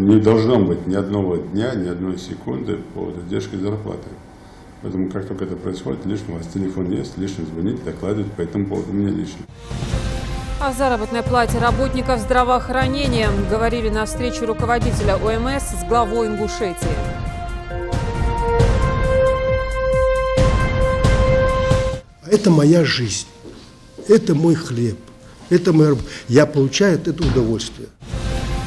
не должно быть ни одного дня, ни одной секунды по задержке зарплаты. Поэтому как только это происходит, лишний у вас телефон есть, лишний звонить, докладывать по этому поводу мне лично. О заработной плате работников здравоохранения говорили на встрече руководителя ОМС с главой Ингушетии. Это моя жизнь, это мой хлеб, это мой... я получаю от этого удовольствие.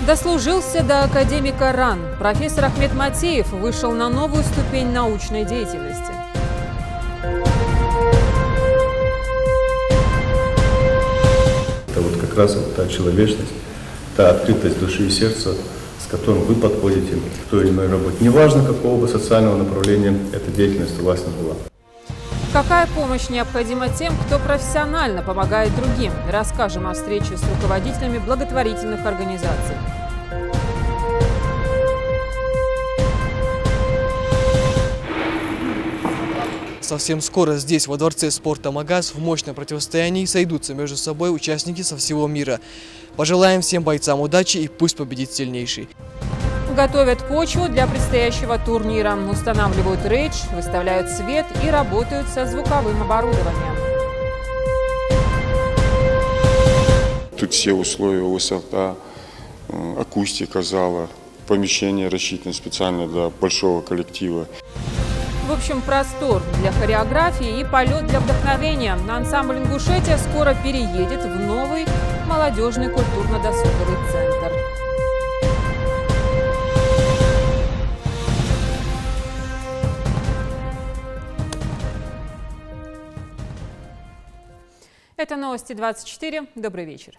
Дослужился до академика РАН. Профессор Ахмед Матеев вышел на новую ступень научной деятельности. Это вот как раз вот та человечность, та открытость души и сердца, с которым вы подходите к той или иной работе. Неважно, какого бы социального направления эта деятельность у вас не была. Какая помощь необходима тем, кто профессионально помогает другим? Расскажем о встрече с руководителями благотворительных организаций. Совсем скоро здесь, во дворце спорта «Магаз», в мощном противостоянии сойдутся между собой участники со всего мира. Пожелаем всем бойцам удачи и пусть победит сильнейший. Готовят почву для предстоящего турнира, устанавливают рейдж, выставляют свет и работают со звуковым оборудованием. Тут все условия, высота, акустика зала, помещение рассчитано специально для большого коллектива. В общем, простор для хореографии и полет для вдохновения. Ансамбль «Ингушетия» скоро переедет в новый молодежный культурно-досуговый центр. Это новости 24. Добрый вечер.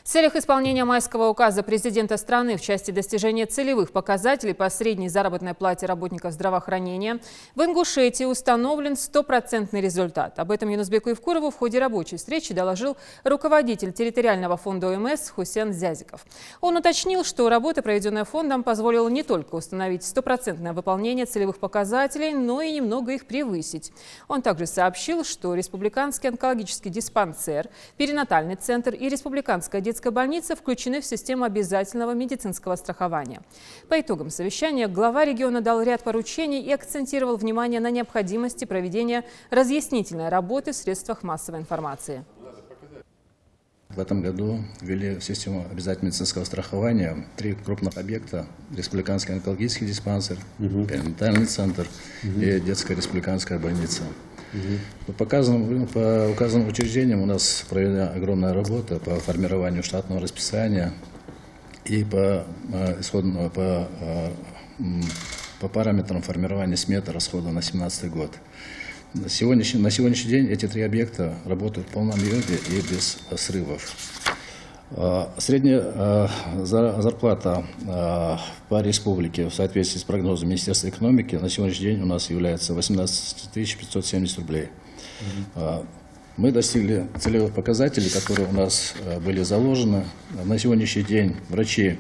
В целях исполнения майского указа президента страны в части достижения целевых показателей по средней заработной плате работников здравоохранения в Ингушетии установлен 100% результат. Об этом Юнусбеку Евкурову в ходе рабочей встречи доложил руководитель территориального фонда ОМС Хусен Зязиков. Он уточнил, что работа, проведенная фондом, позволила не только установить 100% выполнение целевых показателей, но и немного их превысить. Он также сообщил, что Республиканский онкологический диспансер, перинатальный центр и Республиканская детская больница включены в систему обязательного медицинского страхования. По итогам совещания глава региона дал ряд поручений и акцентировал внимание на необходимости проведения разъяснительной работы в средствах массовой информации. В этом году ввели в систему обязательного медицинского страхования 3 крупных объекта: Республиканский онкологический диспансер, перинатальный центр и детская республиканская больница. По указанным учреждениям у нас проведена огромная работа по формированию штатного расписания и по параметрам формирования сметы расходов на 2017 год. На сегодняшний день эти 3 объекта работают в полном объеме и без срывов. Средняя зарплата по республике в соответствии с прогнозом Министерства экономики на сегодняшний день у нас является 18 570 рублей. Мы достигли целевых показателей, которые у нас были заложены. На сегодняшний день врачи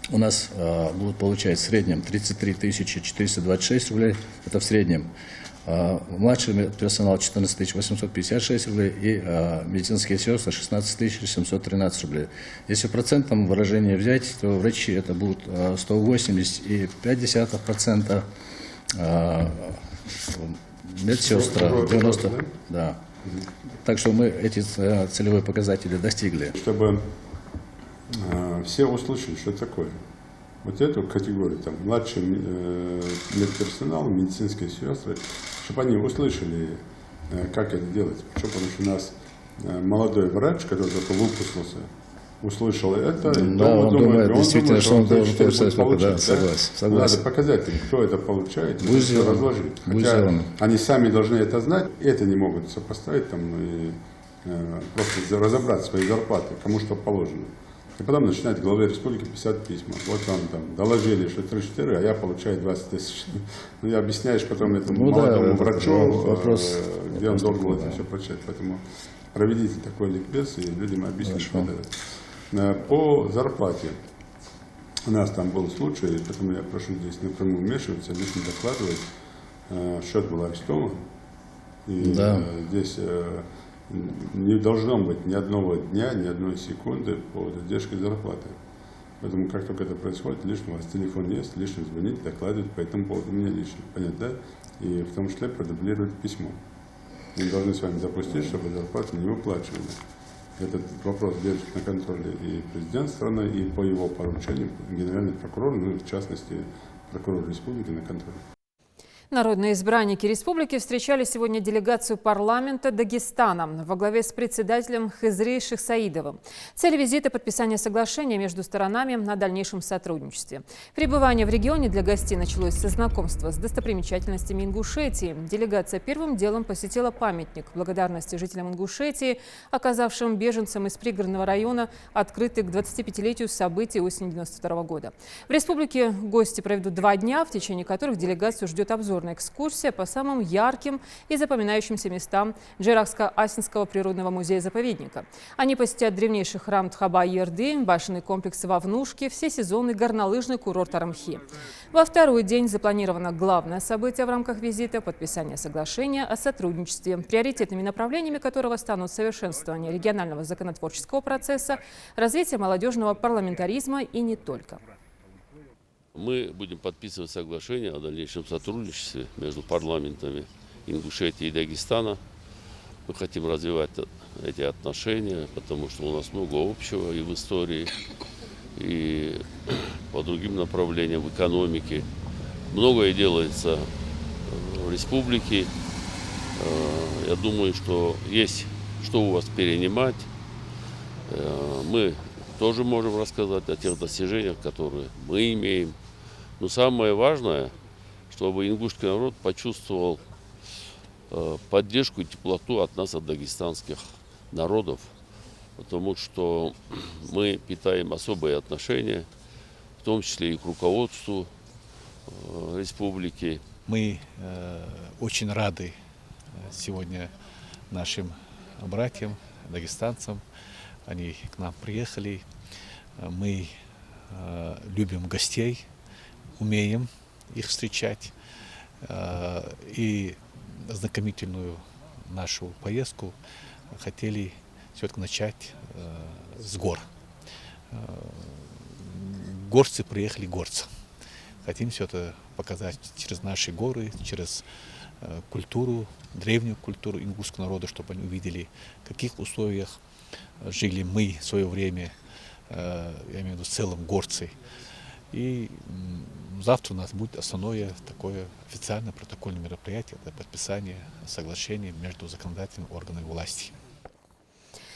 у нас будут получать в среднем 33 426 рублей, это в среднем. Младший персонал 14 856 рублей и медицинские сестры 16 713 рублей. Если в процентном выражении взять, то врачи это будут 180,5%, медсестра 90%. Да. Так что мы эти целевые показатели достигли. Чтобы все услышали, что такое. Вот эту категорию, там, младший медперсонал, медицинские сестры, чтобы они услышали, как это делать. Потому что у нас молодой врач, который только выпустился, услышал это, и он думает, действительно, что он должен получать. Да, согласен. Надо показать им, кто это получает, все разложить. Хотя они сами должны это знать, это не могут сопоставить там, и просто разобрать свои зарплаты, кому что положено. И потом начинает главе республики писать письма. Вот вам там доложили, что 3-4, а я получаю 20 тысяч. Ну, я объясняешь потом этому молодому врачу, где он должен был это все получать. Поэтому проведите такой ликбез, и людям объясните. По зарплате. У нас там был случай, поэтому я прошу здесь напрямую вмешиваться, лично докладывать. Счет был арестован. И здесь не должно быть ни одного дня, ни одной секунды по задержке зарплаты. Поэтому как только это происходит, лишний у вас телефон есть, лишний звонить, докладывать по этому поводу мне лишний. Понятно, да? И в том числе продублировать письмо. Мы должны с вами допустить, чтобы зарплаты не выплачивали. Этот вопрос держит на контроле и президент страны, и по его поручению генеральный прокурор, ну, в частности, прокурор республики на контроле. Народные избранники республики встречали сегодня делегацию парламента Дагестана во главе с председателем Хизри Шихсаидовым. Цель визита – подписание соглашения между сторонами на дальнейшем сотрудничестве. Пребывание в регионе для гостей началось со знакомства с достопримечательностями Ингушетии. Делегация первым делом посетила памятник благодарности жителям Ингушетии, оказавшим беженцам из пригородного района, открытый к 25-летию событий осени 1992 года. В республике гости проведут 2 дня, в течение которых делегацию ждет обзор экскурсия по самым ярким и запоминающимся местам Джейракско-Асинского природного музея-заповедника. Они посетят древнейший храм Тхаба-Ерды, башенный комплекс Вовнушки, всесезонный горнолыжный курорт Арамхи. Во второй день запланировано главное событие в рамках визита – подписание соглашения о сотрудничестве, приоритетными направлениями которого станут совершенствование регионального законотворческого процесса, развитие молодежного парламентаризма и не только. Мы будем подписывать соглашение о дальнейшем сотрудничестве между парламентами Ингушетии и Дагестана. Мы хотим развивать эти отношения, потому что у нас много общего и в истории, и по другим направлениям в экономике. Многое делается в республике. Я думаю, что есть что у вас перенимать. Мы тоже можем рассказать о тех достижениях, которые мы имеем. Но самое важное, чтобы ингушский народ почувствовал поддержку и теплоту от нас, от дагестанских народов. Потому что мы питаем особые отношения, в том числе и к руководству республики. Мы очень рады сегодня нашим братьям, дагестанцам. Они к нам приехали. Мы любим гостей, умеем их встречать. И знакомительную нашу поездку хотели все-таки начать с гор. Горцы приехали горцы. Хотим все это показать через наши горы, через культуру, древнюю культуру ингушского народа, чтобы они увидели, в каких условиях жили мы в свое время, я имею в виду в целом горцы. И завтра у нас будет основное такое официальное протокольное мероприятие, это подписание соглашения между законодательными органами власти.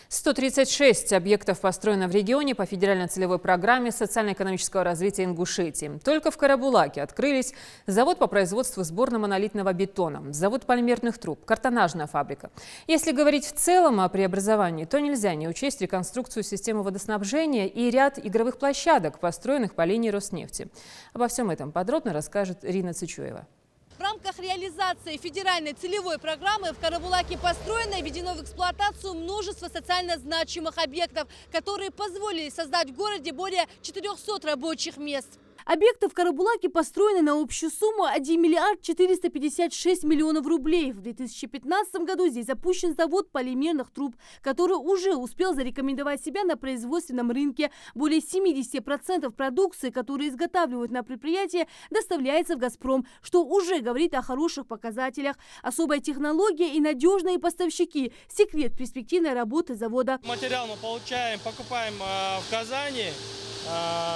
136 объектов построено в регионе по федеральной целевой программе социально-экономического развития Ингушетии. Только в Карабулаке открылись завод по производству сборно-монолитного бетона, завод полимерных труб, картонажная фабрика. Если говорить в целом о преобразовании, то нельзя не учесть реконструкцию системы водоснабжения и ряд игровых площадок, построенных по линии Роснефти. Обо всем этом подробно расскажет Рина Цичуева. В рамках реализации федеральной целевой программы в Карабулаке построено и введено в эксплуатацию множество социально значимых объектов, которые позволили создать в городе более 400 рабочих мест. Объекты в Карабулаке построены на общую сумму 1 миллиард 456 миллионов рублей. В 2015 году здесь запущен завод полимерных труб, который уже успел зарекомендовать себя на производственном рынке. Более 70% продукции, которую изготавливают на предприятии, доставляется в «Газпром», что уже говорит о хороших показателях. Особая технология и надежные поставщики – секрет перспективной работы завода. Материал мы покупаем в Казани,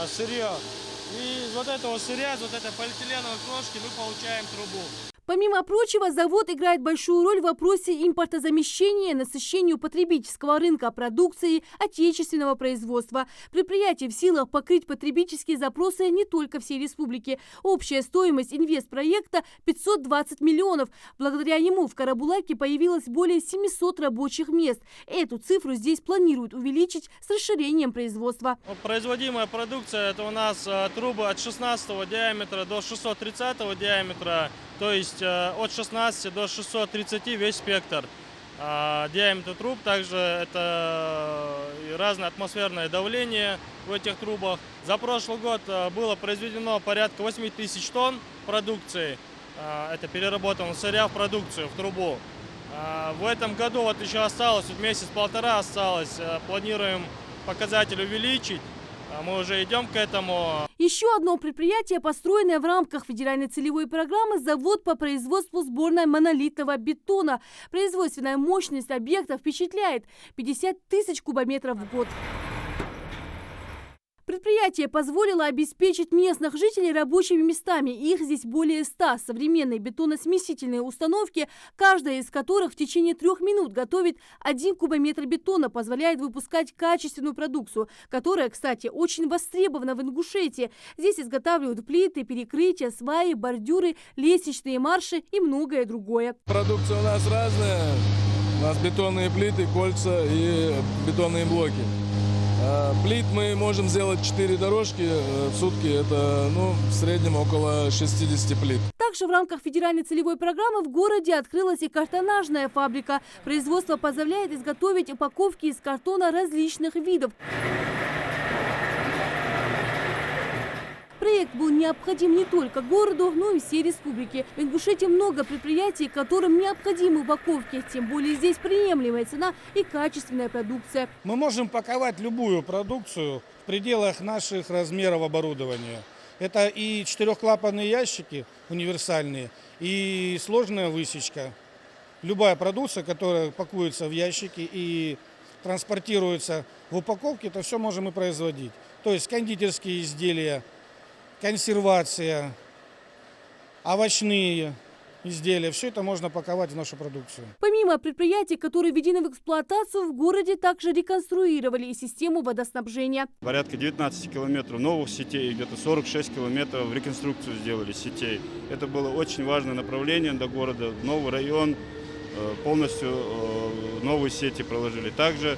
сырье. И из вот этого сырья, из вот этой полиэтиленовой крошки мы получаем трубу. Помимо прочего, завод играет большую роль в вопросе импортозамещения и насыщению потребительского рынка продукции отечественного производства. Предприятие в силах покрыть потребительские запросы не только всей республики. Общая стоимость инвестпроекта – 520 миллионов. Благодаря ему в Карабулаке появилось более 700 рабочих мест. Эту цифру здесь планируют увеличить с расширением производства. Производимая продукция – это у нас трубы от 16 диаметра до 630 диаметра. То есть от 16 до 630 весь спектр диаметра труб. Также это разное атмосферное давление в этих трубах. За прошлый год было произведено порядка 8 тысяч тонн продукции. Это переработанного сырья в продукцию, в трубу. В этом году вот еще осталось, месяц-полтора осталось. Планируем показатель увеличить. Мы уже идем к этому. Еще одно предприятие, построенное в рамках федеральной целевой программы, завод по производству сборной монолитного бетона. Производственная мощность объекта впечатляет – 50 тысяч кубометров в год. Предприятие позволило обеспечить местных жителей рабочими местами. Их здесь более 100. Современные бетоносмесительные установки, каждая из которых в течение 3 минут готовит 1 кубометр бетона, позволяет выпускать качественную продукцию, которая, кстати, очень востребована в Ингушетии. Здесь изготавливают плиты, перекрытия, сваи, бордюры, лестничные марши и многое другое. Продукция у нас разная. У нас бетонные плиты, кольца и бетонные блоки. Плит мы можем сделать 4 дорожки в сутки, это в среднем около 60 плит. Также в рамках федеральной целевой программы в городе открылась и картонажная фабрика. Производство позволяет изготовить упаковки из картона различных видов. Проект был необходим не только городу, но и всей республике. В Ингушетии много предприятий, которым необходимы упаковки. Тем более здесь приемлемая цена и качественная продукция. Мы можем паковать любую продукцию в пределах наших размеров оборудования. Это и 4-клапанные ящики универсальные, и сложная высечка. Любая продукция, которая пакуется в ящики и транспортируется в упаковке, это все можем и производить. То есть кондитерские изделия, консервация, овощные изделия. Все это можно паковать в нашу продукцию. Помимо предприятий, которые введены в эксплуатацию, в городе также реконструировали и систему водоснабжения. Порядка 19 километров новых сетей, где-то 46 километров в реконструкцию сделали сетей. Это было очень важное направление для города. Новый район, полностью новые сети проложили. Также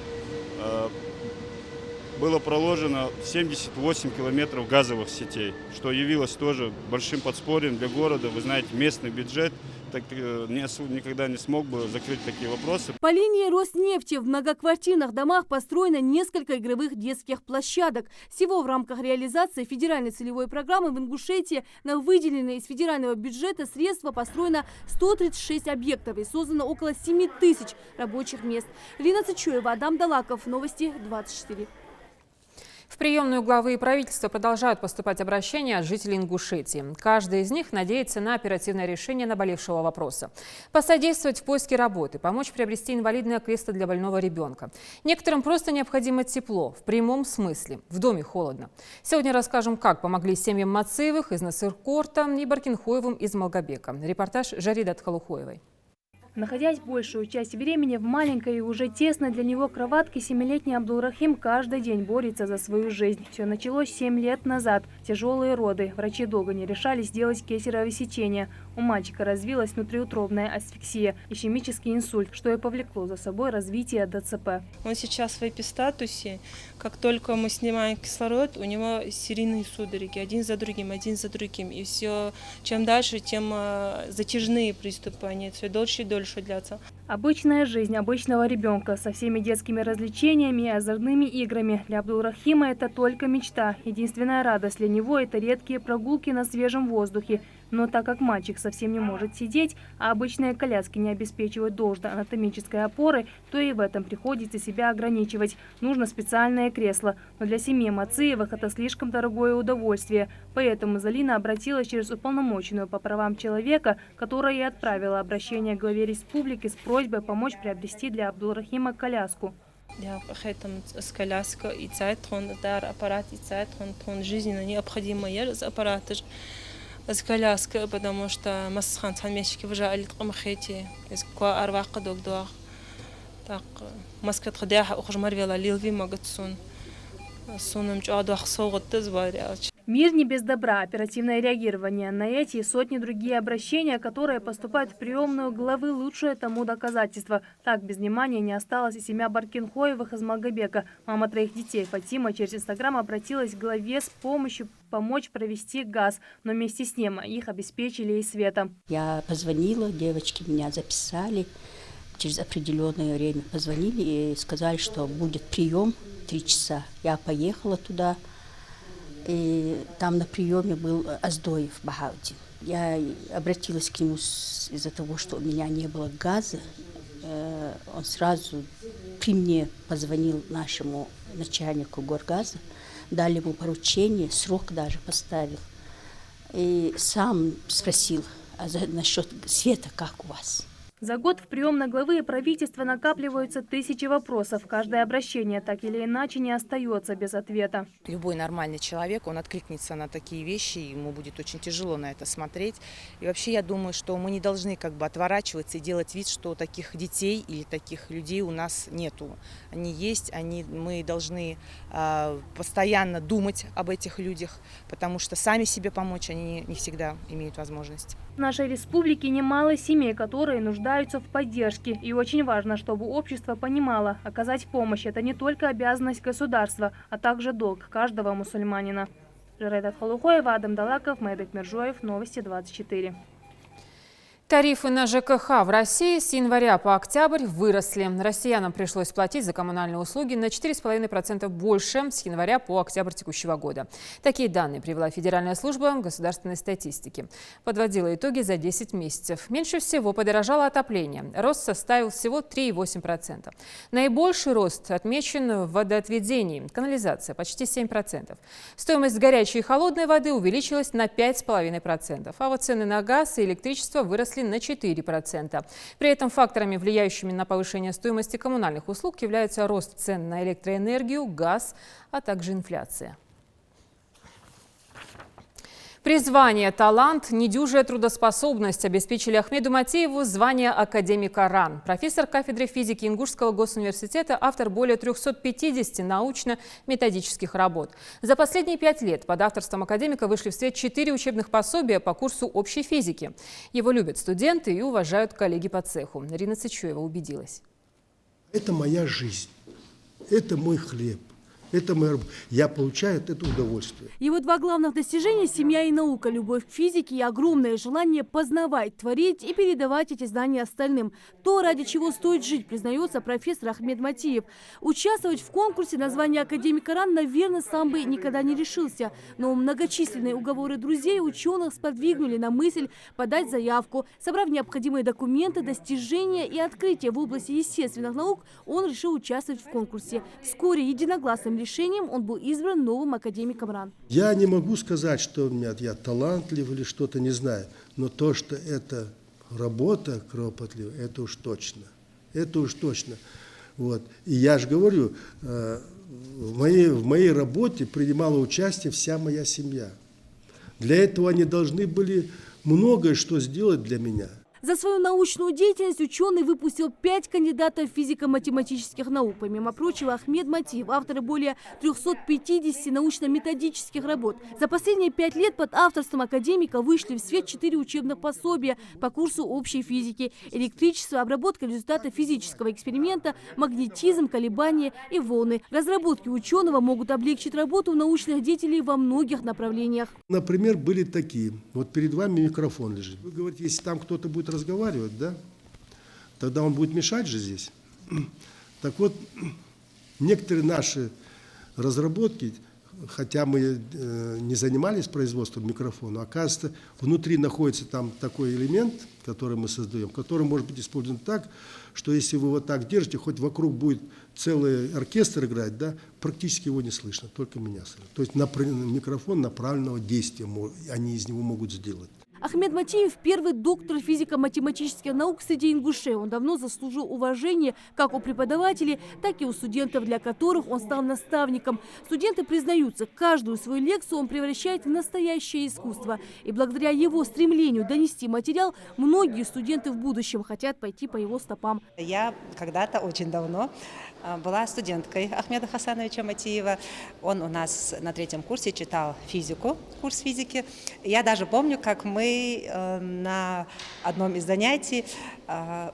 было проложено 78 километров газовых сетей, что явилось тоже большим подспорьем для города. Вы знаете, местный бюджет никогда не смог бы закрыть такие вопросы. По линии Роснефти в многоквартирных домах построено несколько игровых детских площадок. Всего в рамках реализации федеральной целевой программы в Ингушетии на выделенные из федерального бюджета средства построено 136 объектов и создано около 7 тысяч рабочих мест. Лина Цычуева, Адам Далаков, Новости 24. В приемную главы правительства продолжают поступать обращения от жителей Ингушетии. Каждый из них надеется на оперативное решение наболевшего вопроса. Посодействовать в поиске работы, помочь приобрести инвалидное кресло для больного ребенка. Некоторым просто необходимо тепло, в прямом смысле. В доме холодно. Сегодня расскажем, как помогли семьям Мацеевых из Насыркорта и Баркинхоевым из Малгобека. Репортаж Жаридат Халухоевой. Находясь большую часть времени в маленькой и уже тесной для него кроватке, 7-летний Абдулрахим каждый день борется за свою жизнь. Все началось 7 лет назад. Тяжелые роды. Врачи долго не решались сделать кесарево сечение. У мальчика развилась внутриутробная асфиксия, ишемический инсульт, что и повлекло за собой развитие ДЦП. Он сейчас в эпистатусе. Как только мы снимаем кислород, у него серийные судороги, один за другим. И все, чем дальше, тем затяжные приступы, они все дольше и дольше длятся. Обычная жизнь обычного ребенка со всеми детскими развлечениями и озорными играми. Для Абдулрахима это только мечта. Единственная радость для него – это редкие прогулки на свежем воздухе. Но так как мальчик совсем не может сидеть, а обычные коляски не обеспечивают должной анатомической опоры, то и в этом приходится себя ограничивать. Нужно специальное кресло. Но для семьи Мацеевых это слишком дорогое удовольствие. Поэтому Залина обратилась через уполномоченную по правам человека, которая и отправила обращение к главе республики с просьбой помочь приобрести для Абдулрахима коляску. Я с коляской и аппарат, и жизненно необходимый аппарат. С коляской, потому что масхан хамешки уже алит камахети, из ква арвака догдуах, так маскат ходяха ухжмарвела лилви магатсун, сунам чадуах согот тезваряч. Мир не без добра. Оперативное реагирование на эти и сотни другие обращения, которые поступают в приемную главы, лучшее тому доказательство. Так, без внимания не осталось и семья Баркинхоевых из Малгобека. Мама 3 детей Фатима через Инстаграм обратилась к главе с помощью помочь провести газ, но вместе с ним их обеспечили и светом. Я позвонила, девочки меня записали, через определенное время позвонили и сказали, что будет прием 3 часа. Я поехала туда. И там на приеме был Аздоев Бахаудин. Я обратилась к нему из-за того, что у меня не было газа. Он сразу при мне позвонил нашему начальнику горгаза, дали ему поручение, срок даже поставил. И сам спросил, насчет света, как у вас? За год в приемной главы правительства накапливаются тысячи вопросов. Каждое обращение так или иначе не остается без ответа. Любой нормальный человек, он откликнется на такие вещи, ему будет очень тяжело на это смотреть. И вообще я думаю, что мы не должны отворачиваться и делать вид, что таких детей или таких людей у нас нету. Они есть, мы должны постоянно думать об этих людях, потому что сами себе помочь они не всегда имеют возможность. В нашей республике немало семей, которые нуждаются в поддержке. И очень важно, чтобы общество понимало, оказать помощь – это не только обязанность государства, а также долг каждого мусульманина. Жирайдат Халухоева, Адам Далаков, Медик Мержоев, Новости 24. Тарифы на ЖКХ в России с января по октябрь выросли. Россиянам пришлось платить за коммунальные услуги на 4,5% больше с января по октябрь текущего года. Такие данные привела Федеральная служба государственной статистики. Подводила итоги за 10 месяцев. Меньше всего подорожало отопление. Рост составил всего 3,8%. Наибольший рост отмечен в водоотведении. Канализация – почти 7%. Стоимость горячей и холодной воды увеличилась на 5,5%. А вот цены на газ и электричество выросли на 4%. При этом факторами, влияющими на повышение стоимости коммунальных услуг, являются рост цен на электроэнергию, газ, а также инфляция. Призвание, талант, недюжая трудоспособность обеспечили Ахмеду Матееву звание академика РАН. Профессор кафедры физики Ингушского госуниверситета, автор более 350 научно-методических работ. За последние 5 лет под авторством академика вышли в свет 4 учебных пособия по курсу общей физики. Его любят студенты и уважают коллеги по цеху. Ирина Цычуева убедилась. Это моя жизнь, это мой хлеб. Я получаю от этого удовольствие. Его два главных достижения – семья и наука, любовь к физике и огромное желание познавать, творить и передавать эти знания остальным. То, ради чего стоит жить, признается профессор Ахмед Матеев. Участвовать в конкурсе на звание академика РАН, наверное, сам бы никогда не решился. Но многочисленные уговоры друзей и ученых сподвигнули на мысль подать заявку. Собрав необходимые документы, достижения и открытия в области естественных наук, он решил участвовать в конкурсе. Вскоре единогласным решением он был избран новым академиком РАН. Я не могу сказать, что я талантлив или что-то, не знаю. Но то, что это работа кропотливая, это уж точно. Это уж точно. Вот. И я же говорю, в моей работе принимала участие вся моя семья. Для этого они должны были многое что сделать для меня. За свою научную деятельность ученый выпустил 5 кандидатов физико-математических наук. Помимо прочего, Ахмед Матеев – автор более 350 научно-методических работ. За последние 5 лет под авторством академика вышли в свет 4 учебных пособия по курсу общей физики: электричество, обработка результата физического эксперимента, магнетизм, колебания и волны. Разработки ученого могут облегчить работу научных деятелей во многих направлениях. Например, были такие. Вот перед вами микрофон лежит. Вы говорите, если там кто-то будет разговаривать, да, тогда он будет мешать же здесь. Так вот, некоторые наши разработки, хотя мы не занимались производством микрофона, оказывается, внутри находится там такой элемент, который мы создаем, который может быть использован так, что если вы вот так держите, хоть вокруг будет целый оркестр играть, да, практически его не слышно, только меня слышно. То есть микрофон направленного действия они из него могут сделать. Ахмед Матеев – первый доктор физико-математических наук среди ингушей. Он давно заслужил уважения как у преподавателей, так и у студентов, для которых он стал наставником. Студенты признаются, каждую свою лекцию он превращает в настоящее искусство. И благодаря его стремлению донести материал, многие студенты в будущем хотят пойти по его стопам. Я когда-то, очень давно, была студенткой Ахмеда Хасановича Матеева. Он у нас на 3-м курсе читал физику, курс физики. Я даже помню, как мы на одном из занятий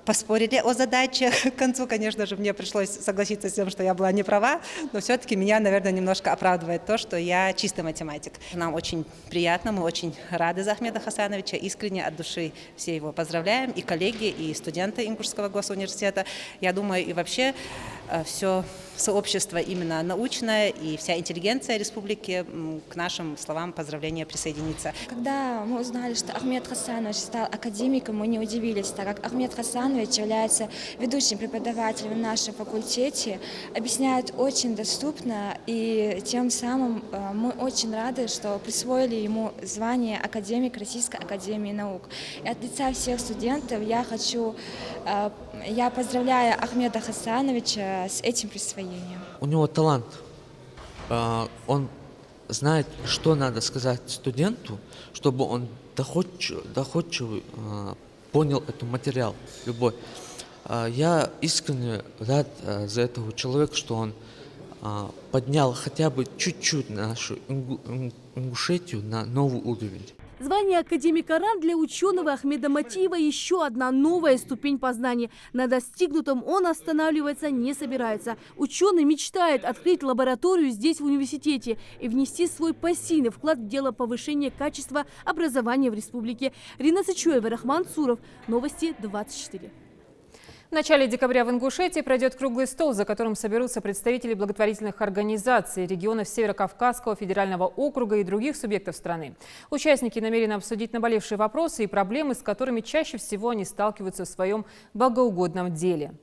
поспорили о задачах. К концу, конечно же, мне пришлось согласиться с тем, что я была не права, но все-таки меня, наверное, немножко оправдывает то, что я чистый математик. Нам очень приятно, мы очень рады за Ахмеда Хасановича, искренне от души все его поздравляем, и коллеги, и студенты Ингушского госуниверситета. Я думаю, и вообще все сообщество именно научное и вся интеллигенция республики к нашим словам поздравления присоединится. Когда мы узнали, что Ахмед Хасанович стал академиком, мы не удивились, так как Ахмед Хасанович является ведущим преподавателем в нашем факультете, объясняет очень доступно, и тем самым мы очень рады, что присвоили ему звание академик Российской академии наук. И от лица всех студентов я поздравляю Ахмеда Хасановича с этим присвоением. У него талант. Он знает, что надо сказать студенту, чтобы он доходчиво понял этот материал любой. Я искренне рад за этого человека, что он поднял хотя бы чуть-чуть нашу Ингушетию на новый уровень. Звание академика РАН для ученого Ахмеда Матиева еще одна новая ступень познания. На достигнутом он останавливаться не собирается. Ученый мечтает открыть лабораторию здесь, в университете, и внести свой пассивный вклад в дело повышения качества образования в республике. Рина Сычуева, Рахман Суров. Новости 24. В начале декабря в Ингушетии пройдет круглый стол, за которым соберутся представители благотворительных организаций, регионов Северо-Кавказского федерального округа и других субъектов страны. Участники намерены обсудить наболевшие вопросы и проблемы, с которыми чаще всего они сталкиваются в своем богоугодном деле.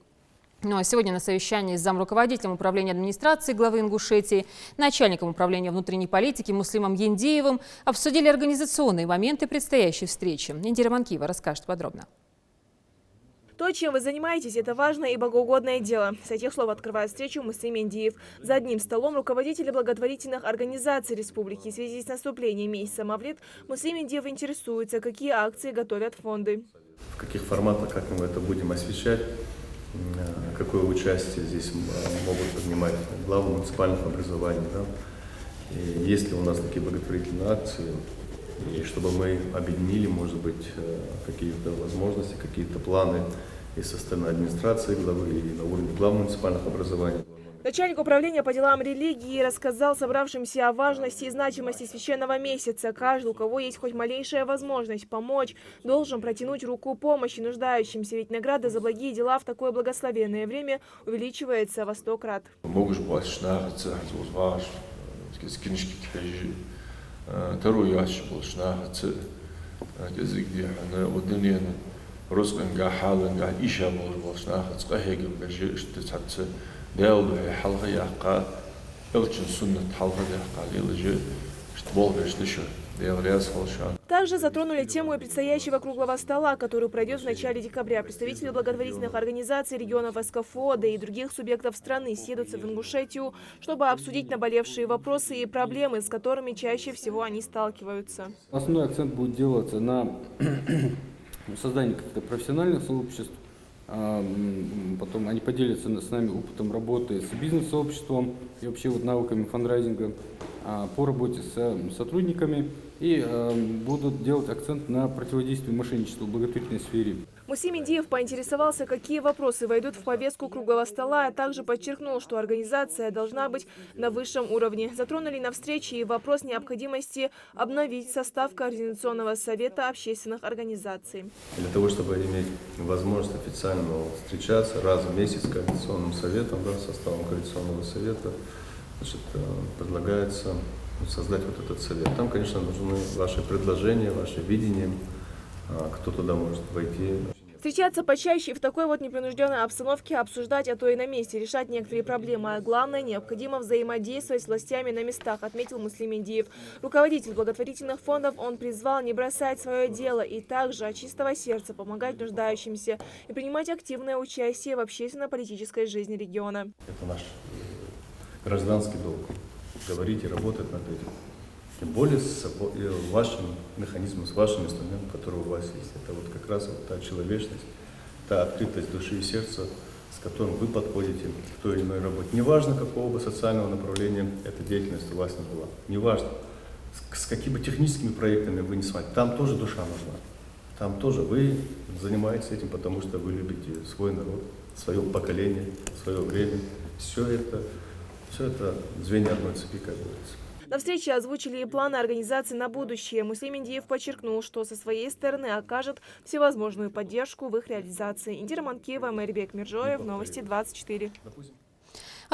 Ну а сегодня на совещании с замруководителем управления администрации главы Ингушетии, начальником управления внутренней политики Муслимом Ендеевым обсудили организационные моменты предстоящей встречи. Индира Манкиева расскажет подробно. То, чем вы занимаетесь, это важное и богоугодное дело. С этих слов открывает встречу Муслим Ендеев. За одним столом руководители благотворительных организаций республики. В связи с наступлением месяца Мавлид Муслим Ендеев интересуется, какие акции готовят фонды. В каких форматах, как мы это будем освещать, какое участие здесь могут принимать главы муниципальных образований. Да? И есть ли у нас такие благотворительные акции, и чтобы мы объединили, может быть, какие-то возможности, какие-то планы и со стороны администрации главы, и на уровне глав муниципальных образований. Начальник управления по делам религии рассказал собравшимся о важности и значимости священного месяца. Каждый, у кого есть хоть малейшая возможность помочь, должен протянуть руку помощи нуждающимся, ведь награда за благие дела в такое благословенное время увеличивается во 100 крат. Второй ящик был шнахаться, где одни русские гахален, иша был шнахаться, кахеги бежи, что царцы, делду халха яка, очень суннат халха яка, лежи, что бол бежишь еще. Также затронули тему предстоящего круглого стола, который пройдет в начале декабря. Представители благотворительных организаций регионов СКФО, да и других субъектов страны съедутся в Ингушетию, чтобы обсудить наболевшие вопросы и проблемы, с которыми чаще всего они сталкиваются. Основной акцент будет делаться на создании каких-то профессиональных сообществ. Потом они поделятся с нами опытом работы с бизнес-сообществом и вообще навыками фандрайзинга по работе с сотрудниками и будут делать акцент на противодействие мошенничеству в благотворительной сфере. Муслим Ендеев поинтересовался, какие вопросы войдут в повестку круглого стола, а также подчеркнул, что организация должна быть на высшем уровне. Затронули на встрече и вопрос необходимости обновить состав Координационного совета общественных организаций. Для того, чтобы иметь возможность официально встречаться раз в месяц с Координационным советом, да, составом Координационного совета, значит, предлагается создать вот этот совет. Там, конечно, нужны ваши предложения, ваше видение, кто туда может войти. Встречаться почаще и в такой вот непринужденной обстановке, обсуждать, а то и на месте, решать некоторые проблемы. А главное, необходимо взаимодействовать с властями на местах, отметил Муслим Ендеев. Руководитель благотворительных фондов он призвал не бросать свое дело и также от чистого сердца помогать нуждающимся и принимать активное участие в общественно-политической жизни региона. Это наш гражданский долг. Говорить и работать над этим. Тем более с вашим механизмом, с вашим инструментом, который у вас есть. Это вот как раз вот та человечность, та открытость души и сердца, с которым вы подходите к той или иной работе. Неважно, какого бы социального направления эта деятельность у вас не была. Неважно, с какими бы техническими проектами вы не связаны. Там тоже душа нужна. Там тоже вы занимаетесь этим, потому что вы любите свой народ, свое поколение, свое время. Все это звенья одной цепи, как говорится. На встрече озвучили и планы организации на будущее. Муслим Ендеев подчеркнул, что со своей стороны окажет всевозможную поддержку в их реализации. Индира Манкиева, Мэрибек Миржоев, Новости 24.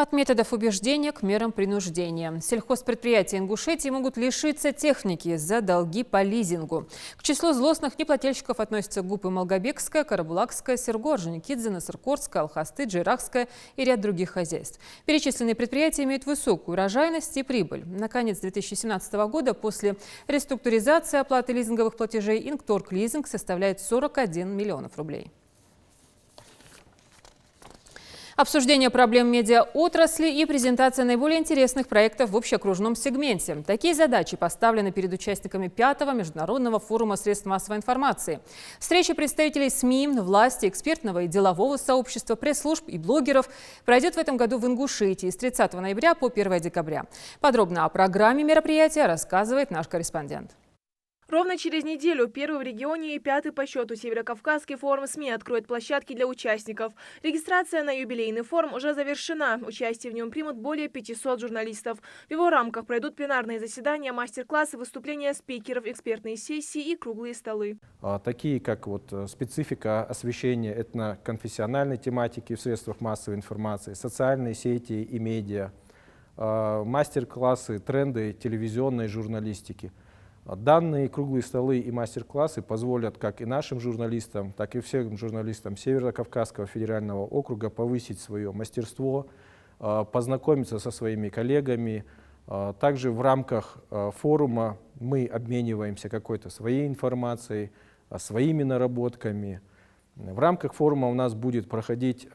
От методов убеждения к мерам принуждения. Сельхозпредприятия Ингушетии могут лишиться техники за долги по лизингу. К числу злостных неплательщиков относятся ГУПы Малгобекская, Карабулакская, Серго, Орджоникидзе, Насыркорская, Алхасты, Джейрахская и ряд других хозяйств. Перечисленные предприятия имеют высокую урожайность и прибыль. На конец 2017 года после реструктуризации оплаты лизинговых платежей Ингторг лизинг составляет 41 миллионов рублей. Обсуждение проблем медиаотрасли и презентация наиболее интересных проектов в общеокружном сегменте. Такие задачи поставлены перед участниками 5-го международного форума средств массовой информации. Встреча представителей СМИ, власти, экспертного и делового сообщества, пресс-служб и блогеров пройдет в этом году в Ингушетии с 30 ноября по 1 декабря. Подробно о программе мероприятия рассказывает наш корреспондент. Ровно через неделю первый в регионе и 5-й по счету Северокавказский форум СМИ откроет площадки для участников. Регистрация на юбилейный форум уже завершена. Участие в нем примут более 500 журналистов. В его рамках пройдут пленарные заседания, мастер-классы, выступления спикеров, экспертные сессии и круглые столы. Такие как специфика освещения этноконфессиональной тематики в средствах массовой информации, социальные сети и медиа, мастер-классы, тренды телевизионной журналистики. Данные круглые столы и мастер-классы позволят как и нашим журналистам, так и всем журналистам Северо-Кавказского федерального округа повысить свое мастерство, познакомиться со своими коллегами. Также в рамках форума мы обмениваемся какой-то своей информацией, своими наработками. В рамках форума у нас будет проходить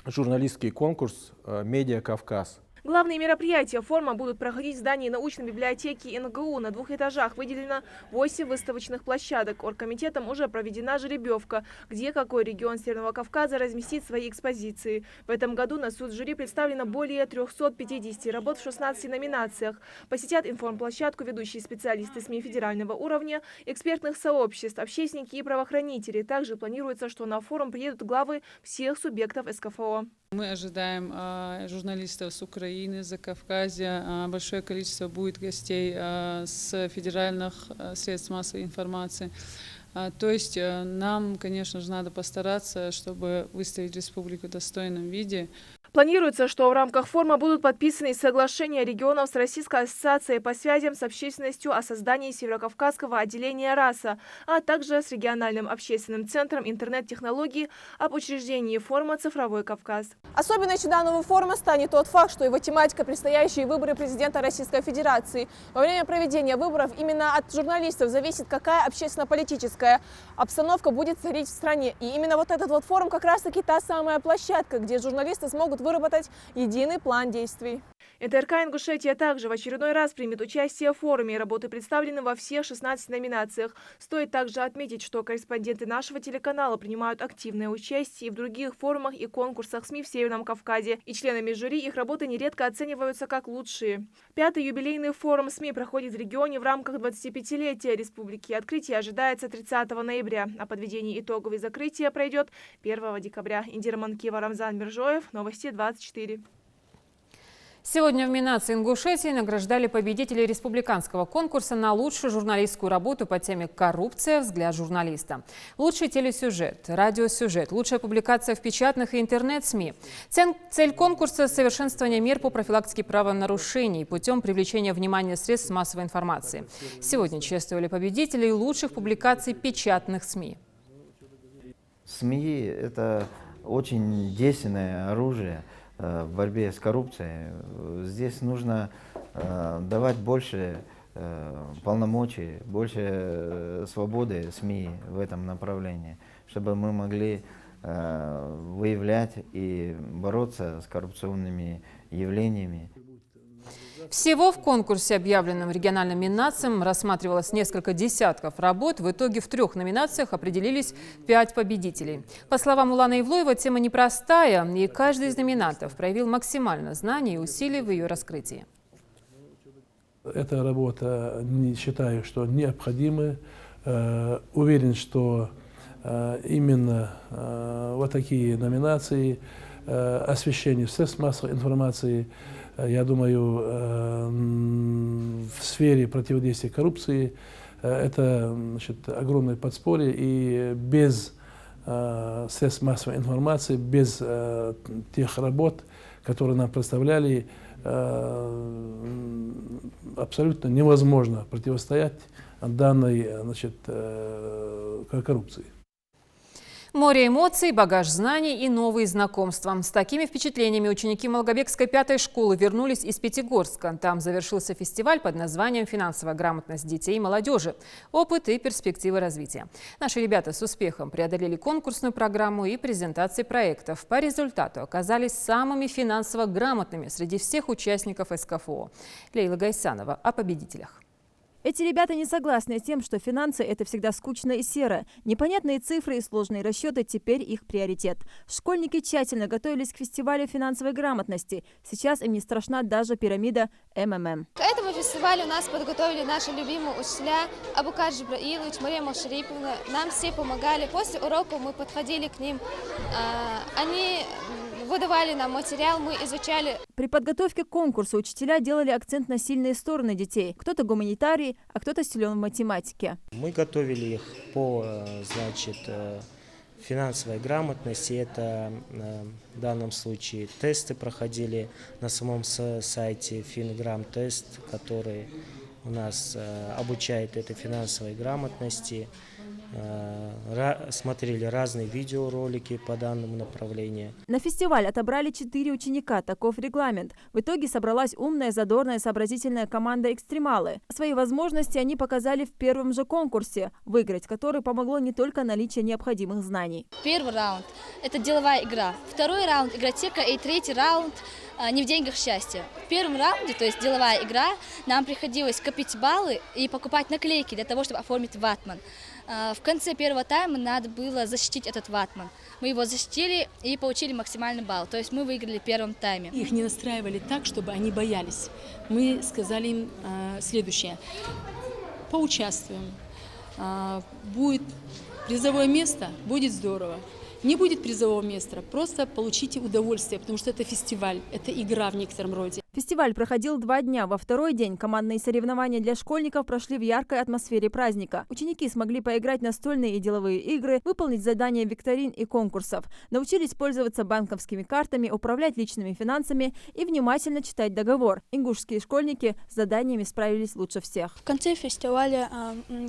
журналистский конкурс «Медиа Кавказ». Главные мероприятия форума будут проходить в здании научной библиотеки НГУ. На 2 этажах выделено 8 выставочных площадок. Оргкомитетом уже проведена жеребьевка, где какой регион Северного Кавказа разместит свои экспозиции. В этом году на суд жюри представлено более 350 работ в 16 номинациях. Посетят информплощадку ведущие специалисты СМИ федерального уровня, экспертных сообществ, общественники и правоохранители. Также планируется, что на форум приедут главы всех субъектов СКФО. Мы ожидаем журналистов с Украины, с Закавказья. Большое количество будет гостей с федеральных средств массовой информации. То есть нам, конечно же, надо постараться, чтобы выставить республику в достойном виде. Планируется, что в рамках форума будут подписаны соглашения регионов с Российской ассоциацией по связям с общественностью о создании Северокавказского отделения РАСА, а также с региональным общественным центром интернет-технологий об учреждении форума «Цифровой Кавказ». Особенностью данного форума станет тот факт, что его тематика – предстоящие выборы президента Российской Федерации. Во время проведения выборов именно от журналистов зависит, какая общественно-политическая обстановка будет царить в стране. И именно вот этот вот форум как раз-таки та самая площадка, где журналисты смогут выработать единый план действий. НТРК «Ингушетия» также в очередной раз примет участие в форуме. Работы представлены во всех 16 номинациях. Стоит также отметить, что корреспонденты нашего телеканала принимают активное участие и в других форумах и конкурсах СМИ в Северном Кавказе. И членами жюри их работы нередко оцениваются как лучшие. 5-й юбилейный форум СМИ проходит в регионе в рамках 25-летия республики. Открытие ожидается 30 ноября, а подведение итогов и закрытие пройдет 1 декабря. Индира Манкива, Рамзан Миржоев, Новости 24. Сегодня в Минаце Ингушетии награждали победителей республиканского конкурса на лучшую журналистскую работу по теме «Коррупция. Взгляд журналиста». Лучший телесюжет, радиосюжет, лучшая публикация в печатных и интернет-СМИ. Цель конкурса – совершенствование мер по профилактике правонарушений путем привлечения внимания средств массовой информации. Сегодня чествовали победителей лучших публикаций печатных СМИ. СМИ – это очень действенное оружие в борьбе с коррупцией. Здесь нужно давать больше полномочий, больше свободы СМИ в этом направлении, чтобы мы могли выявлять и бороться с коррупционными явлениями. Всего в конкурсе, объявленном региональным Миннацем, рассматривалось несколько десятков работ. В итоге в 3 номинациях определились 5 победителей. По словам Улана Ивлоева, тема непростая, и каждый из номинантов проявил максимально знаний и усилий в ее раскрытии. Эта работа, считаю, что необходима. Уверен, что именно вот такие номинации, освещение средств массовой информации, я думаю, в сфере противодействия коррупции это, значит, огромное подспорье, и без средств массовой информации, без тех работ, которые нам представляли, абсолютно невозможно противостоять данной, значит, коррупции. Море эмоций, багаж знаний и новые знакомства. С такими впечатлениями ученики Малгобекской 5-й школы вернулись из Пятигорска. Там завершился фестиваль под названием «Финансовая грамотность детей и молодежи. Опыт и перспективы развития». Наши ребята с успехом преодолели конкурсную программу и презентации проектов. По результату оказались самыми финансово грамотными среди всех участников СКФО. Лейла Гайсанова о победителях. Эти ребята не согласны с тем, что финансы – это всегда скучно и серо. Непонятные цифры и сложные расчеты – теперь их приоритет. Школьники тщательно готовились к фестивалю финансовой грамотности. Сейчас им не страшна даже пирамида МММ. К этому фестивалю нас подготовили наши любимые учителя Абукар Джибраилович, Мария Мошариповна. Нам все помогали. После уроков мы подходили к ним. Они выдавали нам материал, мы изучали. При подготовке к конкурсу учителя делали акцент на сильные стороны детей. Кто-то гуманитарий, а кто-то силен в математике. Мы готовили их по, значит, финансовой грамотности. Это в данном случае тесты проходили на самом сайте Финграм-тест, который у нас обучает этой финансовой грамотности. Смотрели разные видеоролики по данному направлению. На фестиваль отобрали 4 ученика, таков регламент. В итоге собралась умная, задорная, сообразительная команда «Экстремалы». Свои возможности они показали в первом же конкурсе, выиграть который помогло не только наличие необходимых знаний. Первый раунд – это деловая игра. Второй раунд – игротека. И третий раунд – не в деньгах счастье. В первом раунде, то есть деловая игра, нам приходилось копить баллы и покупать наклейки для того, чтобы оформить ватман. В конце первого тайма надо было защитить этот ватман. Мы его защитили и получили максимальный балл. То есть мы выиграли в первом тайме. Их не настраивали так, чтобы они боялись. Мы сказали им следующее. Поучаствуем. Будет призовое место, будет здорово. Не будет призового места, просто получите удовольствие, потому что это фестиваль, это игра в некотором роде. Фестиваль проходил 2 дня. Во второй день командные соревнования для школьников прошли в яркой атмосфере праздника. Ученики смогли поиграть в настольные и деловые игры, выполнить задания викторин и конкурсов. Научились пользоваться банковскими картами, управлять личными финансами и внимательно читать договор. Ингушские школьники с заданиями справились лучше всех. В конце фестиваля,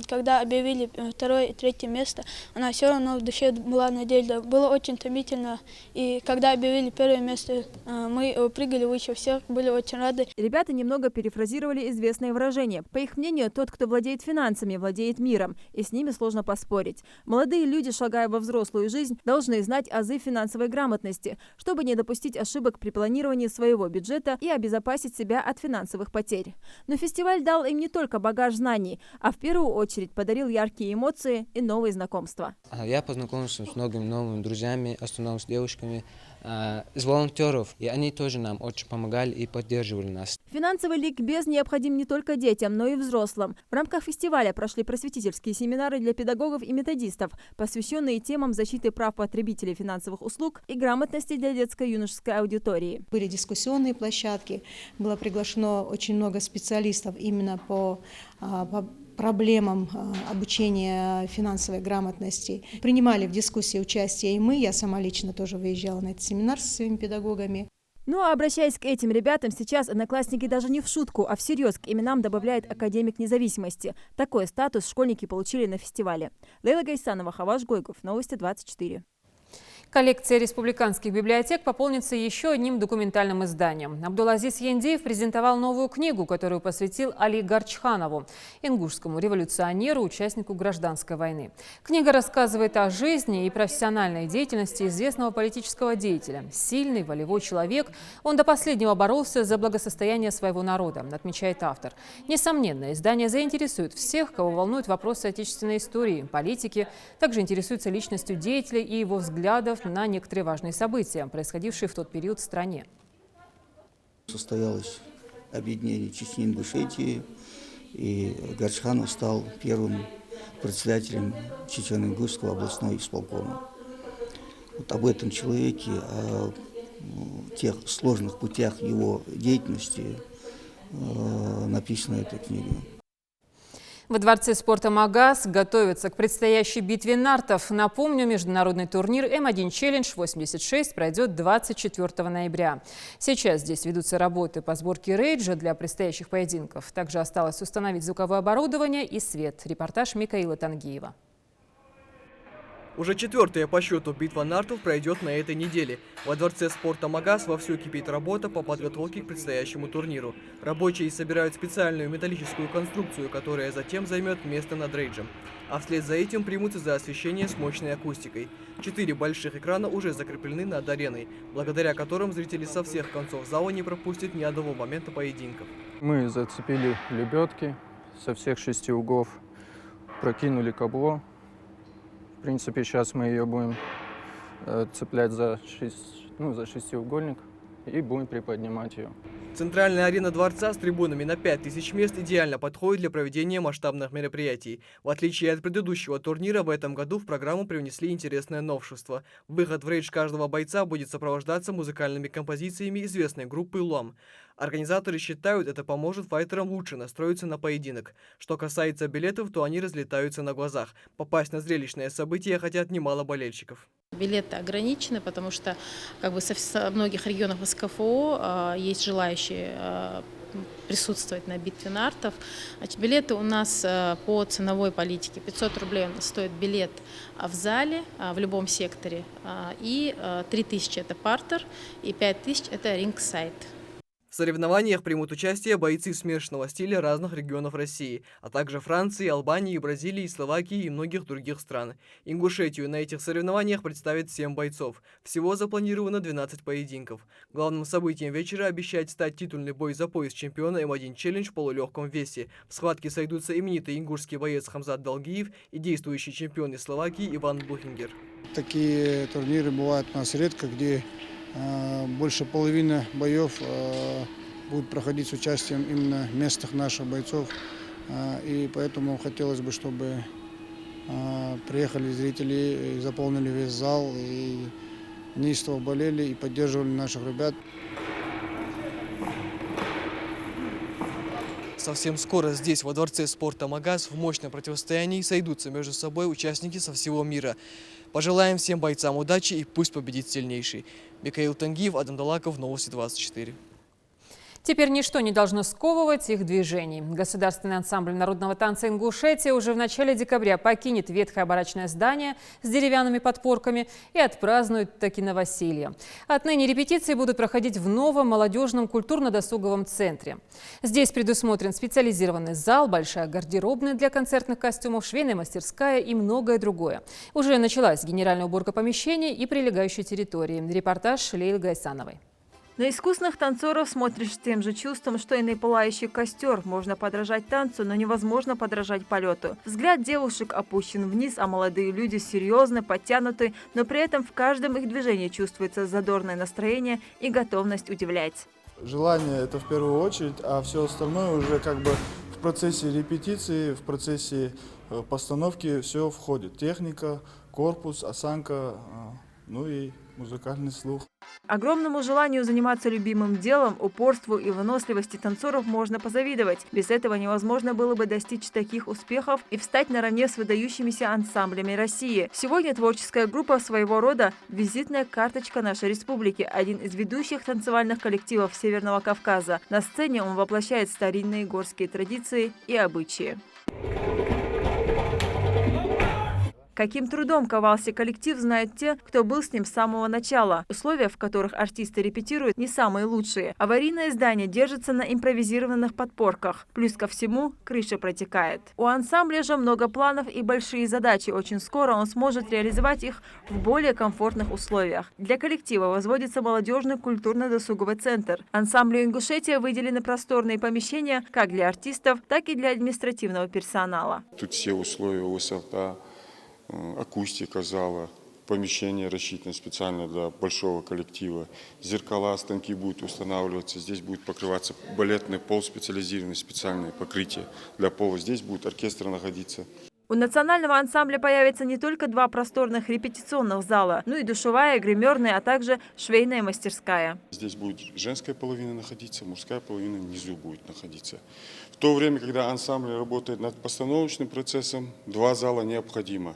когда объявили 2 и 3 место, она все равно в душе была надежда. Было очень томительно. И когда объявили 1 место, мы прыгали выше всех, были очень рады. Ребята немного перефразировали известное выражение. По их мнению, тот, кто владеет финансами, владеет миром, и с ними сложно поспорить. Молодые люди, шагая во взрослую жизнь, должны знать азы финансовой грамотности, чтобы не допустить ошибок при планировании своего бюджета и обезопасить себя от финансовых потерь. Но фестиваль дал им не только багаж знаний, а в первую очередь подарил яркие эмоции и новые знакомства. Я познакомился с многими новыми друзьями, в основном с девушками, с волонтеров, и они тоже нам очень помогали и поддерживали нас. Финансовый ликбез необходим не только детям, но и взрослым. В рамках фестиваля прошли просветительские семинары для педагогов и методистов, посвященные темам защиты прав потребителей финансовых услуг и грамотности для детско-юношеской аудитории. Были дискуссионные площадки, было приглашено очень много специалистов именно по проблемам обучения финансовой грамотности. Принимали в дискуссии участие и мы, я сама лично тоже выезжала на этот семинар со своими педагогами. Ну а обращаясь к этим ребятам, сейчас одноклассники даже не в шутку, а всерьез к именам добавляет академик независимости. Такой статус школьники получили на фестивале. Лейла Гайсанова, Хаваш Гойков, Новости 24. Коллекция республиканских библиотек пополнится еще одним документальным изданием. Абдулазиз Яндеев презентовал новую книгу, которую посвятил Али Гарчханову, ингушскому революционеру, участнику гражданской войны. Книга рассказывает о жизни и профессиональной деятельности известного политического деятеля. Сильный, волевой человек, он до последнего боролся за благосостояние своего народа, отмечает автор. Несомненно, издание заинтересует всех, кого волнуют вопросы отечественной истории, политики, также интересуется личностью деятеля и его взглядов на некоторые важные события, происходившие в тот период в стране. Состоялось объединение Чечни и Ингушетии, и Гарчханов стал первым председателем Чечено-Ингушского областного исполкома. Вот об этом человеке, о тех сложных путях его деятельности написана эта книга. Во Дворце спорта «Магаз» готовятся к предстоящей битве нартов. Напомню, международный турнир М1 Челлендж 86 пройдет 24 ноября. Сейчас здесь ведутся работы по сборке рейджа для предстоящих поединков. Также осталось установить звуковое оборудование и свет. Репортаж Микаила Тангиева. Уже четвертая по счету битва нартов пройдет на этой неделе. Во Дворце спорта «Магаз» вовсю кипит работа по подготовке к предстоящему турниру. Рабочие собирают специальную металлическую конструкцию, которая затем займет место над рейджем. А вслед за этим примутся за освещение с мощной акустикой. 4 больших экрана уже закреплены над ареной, благодаря которым зрители со всех концов зала не пропустят ни одного момента поединков. Мы зацепили лебедки со всех 6 углов, прокинули кабло. В принципе, сейчас мы ее будем цеплять за шестиугольник и будем приподнимать ее. Центральная арена дворца с трибунами на 5000 мест идеально подходит для проведения масштабных мероприятий. В отличие от предыдущего турнира, в этом году в программу привнесли интересное новшество. Выход в рейдж каждого бойца будет сопровождаться музыкальными композициями известной группы «Лом». Организаторы считают, это поможет файтерам лучше настроиться на поединок. Что касается билетов, то они разлетаются на глазах. Попасть на зрелищное событие хотят немало болельщиков. Билеты ограничены, потому что со многих регионов СКФО есть желающие присутствовать на битве нартов. Билеты у нас по ценовой политике. 500 рублей у нас стоит билет в зале, в любом секторе, и 3000 это партер, и 5000 это рингсайд. В соревнованиях примут участие бойцы смешанного стиля разных регионов России, а также Франции, Албании, Бразилии, Словакии и многих других стран. Ингушетию на этих соревнованиях представит 7 бойцов. Всего запланировано 12 поединков. Главным событием вечера обещает стать титульный бой за пояс чемпиона М1 Челлендж в полулегком весе. В схватке сойдутся именитый ингушский боец Хамзат Далгиев и действующий чемпион из Словакии Иван Бухингер. Такие турниры бывают у нас редко, где больше половины боев будут проходить с участием именно местных наших бойцов. И поэтому хотелось бы, чтобы приехали зрители, и заполнили весь зал, и неистово болели и поддерживали наших ребят. Совсем скоро здесь, во Дворце спорта «Магаз», в мощном противостоянии сойдутся между собой участники со всего мира. Пожелаем всем бойцам удачи и пусть победит сильнейший. Микаил Тангиев, Адам Далаков, Новости 24. Теперь ничто не должно сковывать их движений. Государственный ансамбль народного танца Ингушетии уже в начале декабря покинет ветхое барачное здание с деревянными подпорками и отпразднует таки новоселье. Отныне репетиции будут проходить в новом молодежном культурно-досуговом центре. Здесь предусмотрен специализированный зал, большая гардеробная для концертных костюмов, швейная мастерская и многое другое. Уже началась генеральная уборка помещений и прилегающей территории. Репортаж Лейлы Гайсановой. На искусных танцоров смотришь с тем же чувством, что и на пылающий костер. Можно подражать танцу, но невозможно подражать полету. Взгляд девушек опущен вниз, а молодые люди серьезны, подтянуты, но при этом в каждом их движении чувствуется задорное настроение и готовность удивлять. Желание – это в первую очередь, а все остальное уже в процессе репетиции, в процессе постановки все входит. Техника, корпус, осанка, ну и музыкальный слух. Огромному желанию заниматься любимым делом, упорству и выносливости танцоров можно позавидовать. Без этого невозможно было бы достичь таких успехов и встать наравне с выдающимися ансамблями России. Сегодня творческая группа своего рода – визитная карточка нашей республики, один из ведущих танцевальных коллективов Северного Кавказа. На сцене он воплощает старинные горские традиции и обычаи. Каким трудом ковался коллектив, знают те, кто был с ним с самого начала. Условия, в которых артисты репетируют, не самые лучшие. Аварийное здание держится на импровизированных подпорках. Плюс ко всему, крыша протекает. У ансамбля же много планов и большие задачи. Очень скоро он сможет реализовать их в более комфортных условиях. Для коллектива возводится молодежный культурно-досуговый центр. Ансамблю «Ингушетия» выделены просторные помещения как для артистов, так и для административного персонала. Тут все условия, высота, акустика зала, помещение рассчитано специально для большого коллектива, зеркала, станки будут устанавливаться, здесь будет покрываться балетный пол, специализированное специальное покрытие для пола, здесь будет оркестр находиться. У национального ансамбля появится не только 2 просторных репетиционных зала, но и душевая, гримерная, а также швейная мастерская. Здесь будет женская половина находиться, мужская половина внизу будет находиться. то время, когда ансамбль работает над постановочным процессом, 2 зала необходимо.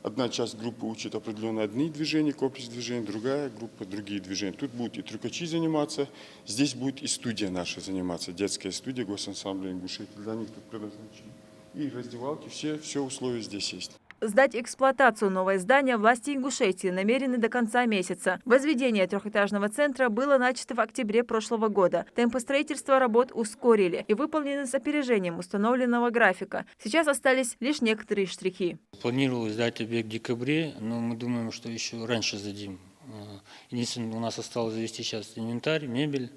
Одна часть группы учит определенно одни движения, комплекс движений, другая группа другие движения. Тут будут и трюкачи заниматься, здесь будет и студия наша заниматься, детская студия госансамбля Ингушетии. Для них тут предназначены и раздевалки, все условия здесь есть. Сдать в эксплуатацию новое здание власти Ингушетии намерены до конца месяца. Возведение трехэтажного центра было начато в октябре прошлого года. Темпы строительства работ ускорили и выполнены с опережением установленного графика. Сейчас остались лишь некоторые штрихи. Планировалось сдать объект в декабре, но мы думаем, что еще раньше сдадим. Единственное, у нас осталось завести сейчас инвентарь, мебель.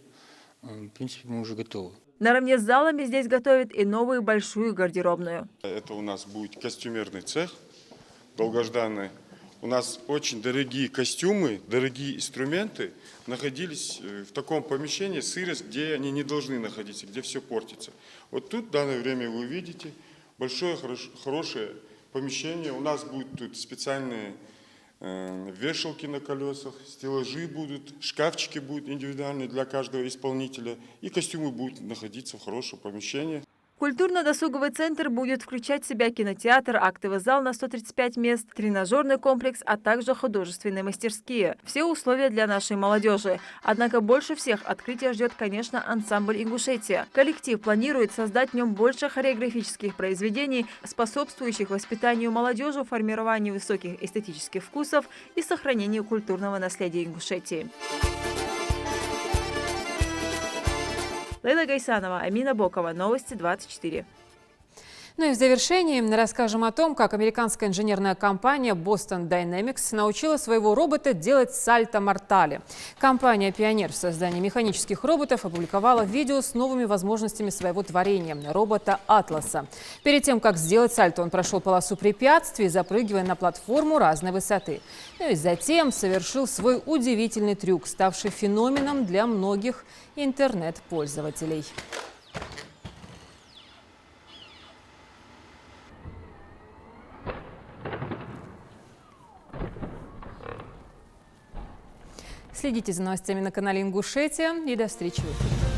В принципе, мы уже готовы. Наравне с залами здесь готовят и новую большую гардеробную. Это у нас будет костюмерный цех, долгожданный. У нас очень дорогие костюмы, дорогие инструменты находились в таком помещении, сырость, где они не должны находиться, где все портится. Вот тут в данное время вы увидите большое, хорошее помещение. У нас будут тут специальные вешалки на колесах, стеллажи будут, шкафчики будут индивидуальные для каждого исполнителя, и костюмы будут находиться в хорошем помещении. Культурно-досуговый центр будет включать в себя кинотеатр, актовый зал на 135 мест, тренажерный комплекс, а также художественные мастерские. Все условия для нашей молодежи. Однако больше всех открытия ждет, конечно, ансамбль «Ингушетия». Коллектив планирует создать в нем больше хореографических произведений, способствующих воспитанию молодежи, формированию высоких эстетических вкусов и сохранению культурного наследия Ингушетии. Лейла Гайсанова, Амина Бокова. Новости 24. Ну и в завершении расскажем о том, как американская инженерная компания Boston Dynamics научила своего робота делать сальто-мортале. Компания «Пионер» в создании механических роботов опубликовала видео с новыми возможностями своего творения – робота «Атласа». Перед тем, как сделать сальто, он прошел полосу препятствий, запрыгивая на платформу разной высоты. Ну и затем совершил свой удивительный трюк, ставший феноменом для многих интернет-пользователей. Следите за новостями на канале Ингушетия и до встречи в эфире.